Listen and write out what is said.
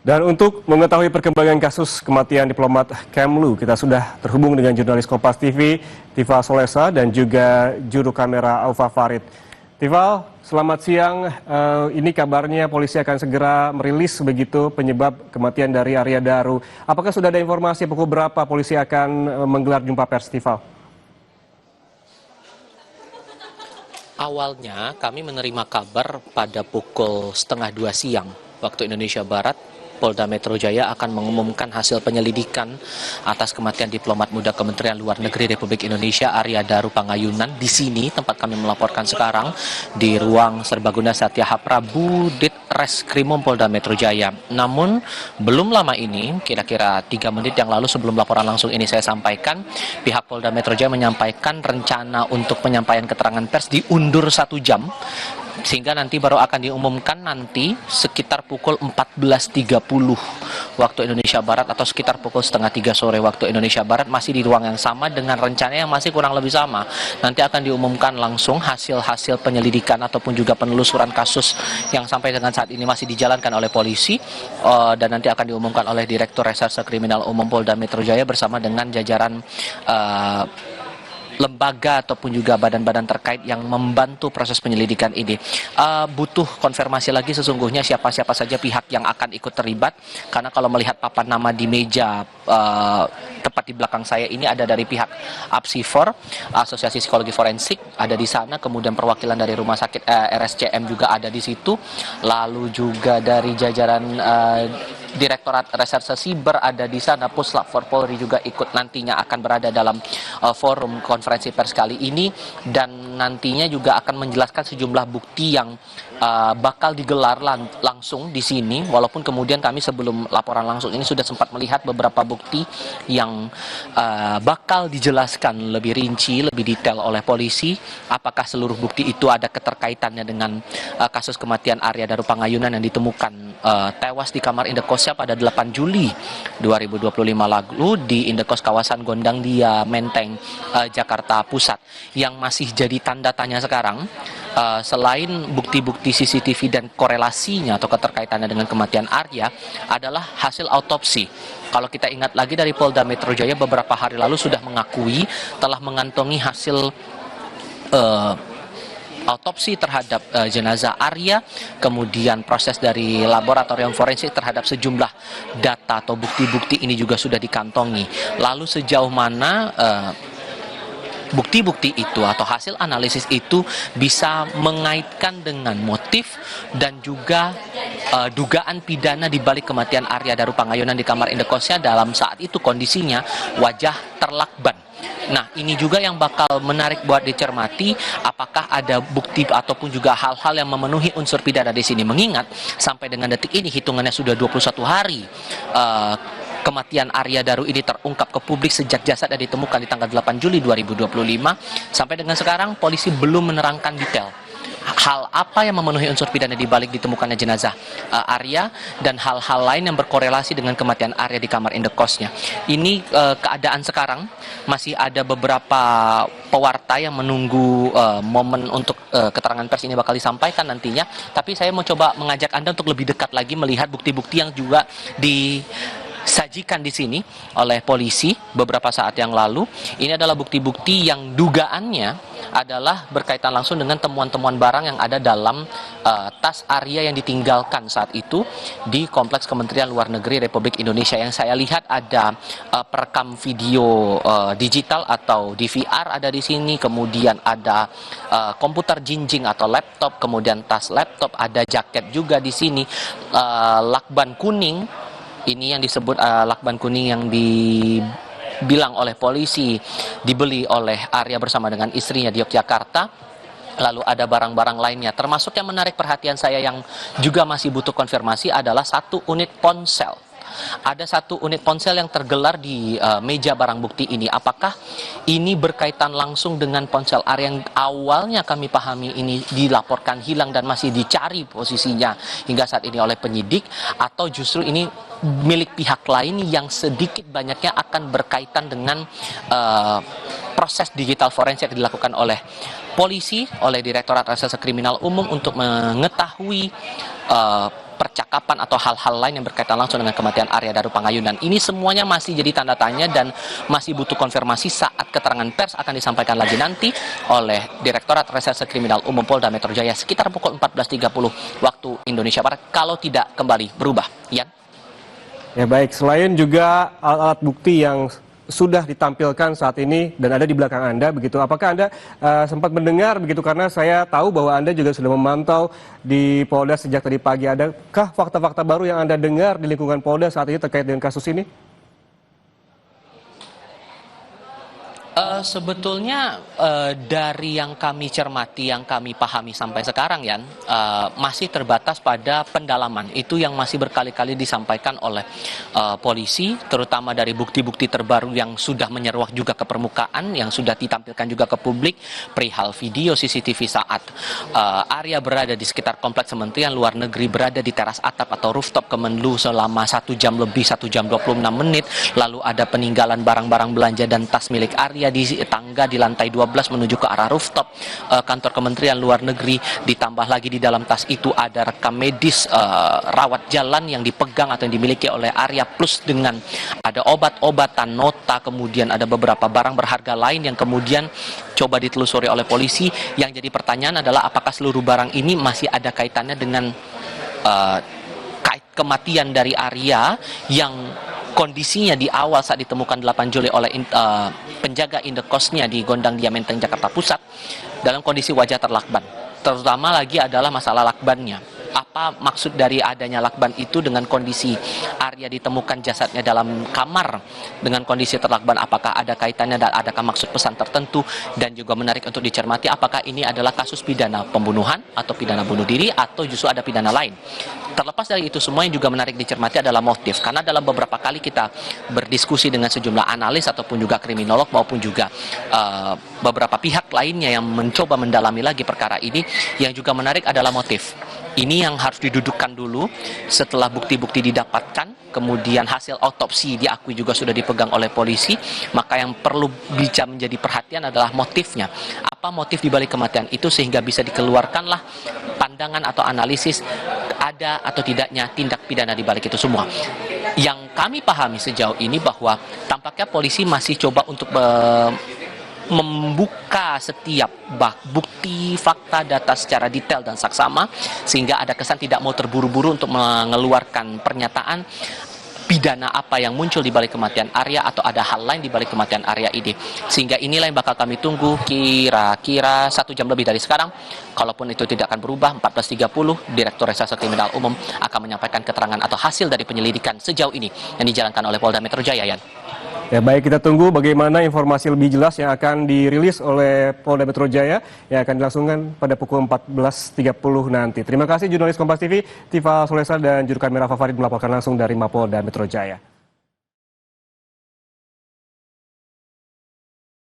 Dan untuk mengetahui perkembangan kasus kematian diplomat Kemlu, kita sudah terhubung dengan jurnalis Kompas TV, Tifal Solesa, dan juga juru kamera Aufa Farid. Tifal, selamat siang. Ini kabarnya polisi akan segera merilis begitu penyebab kematian dari Arya Daru. Apakah sudah ada informasi pukul berapa polisi akan menggelar jumpa pers, Tifal? Awalnya kami menerima kabar pada pukul 1:30 siang waktu Indonesia Barat, Polda Metro Jaya akan mengumumkan hasil penyelidikan atas kematian diplomat muda Kementerian Luar Negeri Republik Indonesia Arya Daru Pangayunan di sini tempat kami melaporkan sekarang di ruang Serbaguna Satya Prabu Ditreskrimum Polda Metro Jaya. Namun belum lama ini, kira-kira 3 menit yang lalu sebelum laporan langsung ini saya sampaikan, pihak Polda Metro Jaya menyampaikan rencana untuk penyampaian keterangan pers diundur 1 jam. Sehingga nanti baru akan diumumkan nanti sekitar pukul 14.30 waktu Indonesia Barat atau sekitar pukul 2:30 sore waktu Indonesia Barat, masih di ruang yang sama dengan rencana yang masih kurang lebih sama. Nanti akan diumumkan langsung hasil-hasil penyelidikan ataupun juga penelusuran kasus yang sampai dengan saat ini masih dijalankan oleh polisi, dan nanti akan diumumkan oleh Direktur Reserse Kriminal Umum Polda Metro Jaya bersama dengan jajaran lembaga ataupun juga badan-badan terkait yang membantu proses penyelidikan ini. Butuh konfirmasi lagi sesungguhnya siapa-siapa saja pihak yang akan ikut terlibat, karena kalau melihat papan nama di meja tepat di belakang saya ini ada dari pihak APSIFOR, Asosiasi Psikologi Forensik, ada di sana, kemudian perwakilan dari Rumah Sakit RSCM juga ada di situ, lalu juga dari jajaran Direktorat Reserse Siber ada di sana, Puslap Polri juga ikut nantinya akan berada dalam forum konferensi pers kali ini, dan nantinya juga akan menjelaskan sejumlah bukti yang bakal digelar langsung di sini, walaupun kemudian kami sebelum laporan langsung ini sudah sempat melihat beberapa bukti yang bakal dijelaskan lebih rinci, lebih detail oleh polisi, apakah seluruh bukti itu ada keterkaitannya dengan kasus kematian Arya Daru Pangayunan yang ditemukan tewas di kamar indekosnya pada 8 Juli 2025 lalu di indekos kawasan Gondangdia, Menteng, Jakarta Pusat. Yang masih jadi tanda tanya sekarang, selain bukti-bukti CCTV dan korelasinya atau keterkaitannya dengan kematian Arya, adalah hasil autopsi. Kalau kita ingat lagi dari Polda Metro Jaya beberapa hari lalu sudah mengakui telah mengantongi hasil autopsi terhadap jenazah Arya, kemudian proses dari laboratorium forensik terhadap sejumlah data atau bukti-bukti ini juga sudah dikantongi. Lalu sejauh mana bukti-bukti itu atau hasil analisis itu bisa mengaitkan dengan motif dan juga dugaan pidana di balik kematian Arya Daru Pangayunan di kamar indekosnya dalam saat itu kondisinya wajah terlakban. Nah, ini juga yang bakal menarik buat dicermati, apakah ada bukti ataupun juga hal-hal yang memenuhi unsur pidana di sini. Mengingat sampai dengan detik ini hitungannya sudah 21 hari kematian Arya Daru ini terungkap ke publik sejak jasadnya ditemukan di tanggal 8 Juli 2025. Sampai dengan sekarang polisi belum menerangkan detail hal apa yang memenuhi unsur pidana di balik ditemukannya jenazah Arya dan hal-hal lain yang berkorelasi dengan kematian Arya di kamar indekosnya. Ini keadaan sekarang, masih ada beberapa pewarta yang menunggu momen untuk keterangan pers ini bakal disampaikan nantinya. Tapi saya mau coba mengajak Anda untuk lebih dekat lagi melihat bukti-bukti yang juga disajikan di sini oleh polisi beberapa saat yang lalu. Ini adalah bukti-bukti yang dugaannya adalah berkaitan langsung dengan temuan-temuan barang yang ada dalam tas Arya yang ditinggalkan saat itu di Kompleks Kementerian Luar Negeri Republik Indonesia. Yang saya lihat ada perekam video digital atau DVR ada di sini, kemudian ada komputer jinjing atau laptop, kemudian tas laptop, ada jaket juga di sini, lakban kuning. Ini yang disebut lakban kuning yang dibilang oleh polisi dibeli oleh Arya bersama dengan istrinya di Yogyakarta. Lalu ada barang-barang lainnya, termasuk yang menarik perhatian saya yang juga masih butuh konfirmasi adalah 1 unit ponsel. Ada 1 unit ponsel yang tergelar di meja barang bukti ini. Apakah ini berkaitan langsung dengan ponsel Arya yang awalnya kami pahami ini dilaporkan hilang dan masih dicari posisinya hingga saat ini oleh penyidik, atau justru ini milik pihak lain yang sedikit banyaknya akan berkaitan dengan proses digital forensik yang dilakukan oleh polisi, oleh Direktorat Reserse Kriminal Umum untuk mengetahui percakapan atau hal-hal lain yang berkaitan langsung dengan kematian Arya Daru Pangayunan. Ini semuanya masih jadi tanda tanya dan masih butuh konfirmasi saat keterangan pers akan disampaikan lagi nanti oleh Direktorat Reserse Kriminal Umum Polda Metro Jaya sekitar pukul 14.30 waktu Indonesia Barat kalau tidak kembali berubah. Yan? Ya baik, selain juga alat bukti yang sudah ditampilkan saat ini dan ada di belakang Anda begitu. Apakah Anda sempat mendengar begitu, karena saya tahu bahwa Anda juga sudah memantau di Polda sejak tadi pagi. Adakah fakta-fakta baru yang Anda dengar di lingkungan Polda saat ini terkait dengan kasus ini? Sebetulnya dari yang kami cermati, yang kami pahami sampai sekarang, Yan, masih terbatas pada pendalaman. Itu yang masih berkali-kali disampaikan oleh polisi, terutama dari bukti-bukti terbaru yang sudah menyeruak juga ke permukaan, yang sudah ditampilkan juga ke publik, perihal video CCTV saat Arya berada di sekitar kompleks Kementerian Luar Negeri, berada di teras atap atau rooftop Kemenlu selama 1 jam lebih, 1 jam 26 menit, lalu ada peninggalan barang-barang belanja dan tas milik Arya di tangga di lantai 12 menuju ke arah rooftop kantor Kementerian Luar Negeri. Ditambah lagi di dalam tas itu ada rekam medis rawat jalan yang dipegang atau yang dimiliki oleh Arya, plus dengan ada obat-obatan, nota, kemudian ada beberapa barang berharga lain yang kemudian coba ditelusuri oleh polisi. Yang jadi pertanyaan adalah apakah seluruh barang ini masih ada kaitannya dengan kematian dari Arya yang kondisinya di awal saat ditemukan 8 Juli oleh penjaga indekosnya di Gondang Dia Menteng, Jakarta Pusat, dalam kondisi wajah terlakban. Terutama lagi adalah masalah lakbannya. Apa maksud dari adanya lakban itu dengan kondisi Arya ditemukan jasadnya dalam kamar dengan kondisi terlakban? Apakah ada kaitannya dan adakah maksud pesan tertentu? Dan juga menarik untuk dicermati apakah ini adalah kasus pidana pembunuhan atau pidana bunuh diri atau justru ada pidana lain. Terlepas dari itu semua, yang juga menarik dicermati adalah motif. Karena dalam beberapa kali kita berdiskusi dengan sejumlah analis ataupun juga kriminolog maupun juga beberapa pihak lainnya yang mencoba mendalami lagi perkara ini, yang juga menarik adalah motif. Ini yang harus didudukkan dulu setelah bukti-bukti didapatkan, kemudian hasil otopsi diakui juga sudah dipegang oleh polisi, maka yang perlu bisa menjadi perhatian adalah motifnya. Apa motif dibalik kematian itu sehingga bisa dikeluarkanlah pandangan atau analisis ada atau tidaknya tindak pidana dibalik itu semua. Yang kami pahami sejauh ini bahwa tampaknya polisi masih coba untuk membuka setiap bukti, fakta, data secara detail dan saksama, sehingga ada kesan tidak mau terburu-buru untuk mengeluarkan pernyataan pidana apa yang muncul di balik kematian Arya atau ada hal lain di balik kematian Arya ini. Sehingga inilah yang bakal kami tunggu kira-kira 1 jam lebih dari sekarang. Kalaupun itu tidak akan berubah, 14.30 Direktur Reserse Kriminal Umum akan menyampaikan keterangan atau hasil dari penyelidikan sejauh ini yang dijalankan oleh Polda Metro Jaya, Yan. Ya baik, kita tunggu bagaimana informasi lebih jelas yang akan dirilis oleh Polda Metro Jaya yang akan dilangsungkan pada pukul 14.30 nanti. Terima kasih jurnalis Kompas TV, Tifa Solesa dan juru kamera Alfa Farid melaporkan langsung dari Mapolda Metro Jaya.